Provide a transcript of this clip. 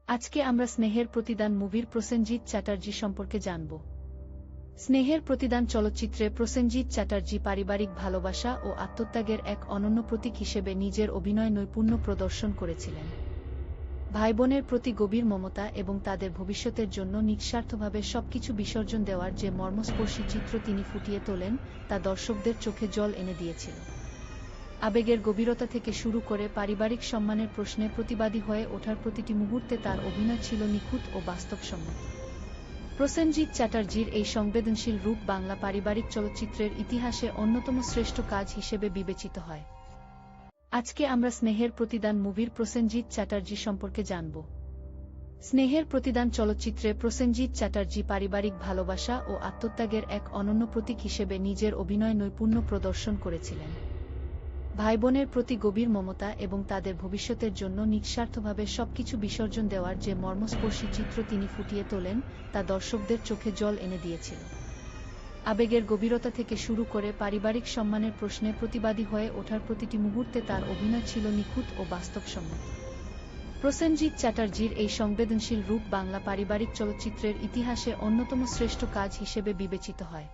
আজকে আমরা স্নেহের প্রতিদান মুভির প্রসেনজিৎ চ্যাটার্জি সম্পর্কে জানব। স্নেহের প্রতিদান চলচ্চিত্রে প্রসেনজিৎ চ্যাটার্জি পারিবারিক ভালোবাসা ও আত্মত্যাগের এক অনন্য প্রতীক হিসেবে নিজের অভিনয় নৈপুণ্য প্রদর্শন করেছিলেন। ভাইবোনের প্রতি গভীর মমতা এবং তাদের ভবিষ্যতের জন্য নিঃস্বার্থভাবে সবকিছু বিসর্জন দেওয়ার যে মর্মস্পর্শী চিত্র তিনি ফুটিয়ে তোলেন, তা দর্শকদের চোখে জল এনে দিয়েছিল। আবেগের গভীরতা থেকে শুরু করে পারিবারিক সম্মানের প্রশ্নে প্রতিবাদী হয়ে ওঠার প্রতিটি মুহূর্তে তার অভিনয় ছিল নিখুঁত ও বাস্তবসম্মত। প্রসেনজিৎ চ্যাটার্জির এই সংবেদনশীল রূপ বাংলা পারিবারিক চলচ্চিত্রের ইতিহাসে অন্যতম শ্রেষ্ঠ কাজ হিসেবে বিবেচিত হয়। আজকে আমরা স্নেহের প্রতিদান মুভির প্রসেনজিৎ চ্যাটার্জি সম্পর্কে জানব। স্নেহের প্রতিদান চলচ্চিত্রে প্রসেনজিৎ চ্যাটার্জি পারিবারিক ভালোবাসা ও আত্মত্যাগের এক অনন্য প্রতীক হিসেবে নিজের অভিনয় নৈপুণ্য প্রদর্শন করেছিলেন। ভাইবোনের প্রতি গভীর মমতা এবং তাদের ভবিষ্যতের জন্য নিঃস্বার্থভাবে সবকিছু বিসর্জন দেওয়ার যে মর্মস্পর্শী চিত্র তিনি ফুটিয়ে তোলেন, তা দর্শকদের চোখে জল এনে দিয়েছিল। আবেগের গভীরতা থেকে শুরু করে পারিবারিক সম্মানের প্রশ্নে প্রতিবাদী হয়ে ওঠার প্রতিটি মুহূর্তে তার অভিনয় ছিল নিখুঁত ও বাস্তবসম্মত। প্রসেনজিৎ চ্যাটার্জির এই সংবেদনশীল রূপ বাংলা পারিবারিক চলচ্চিত্রের ইতিহাসে অন্যতম শ্রেষ্ঠ কাজ হিসেবে বিবেচিত হয়।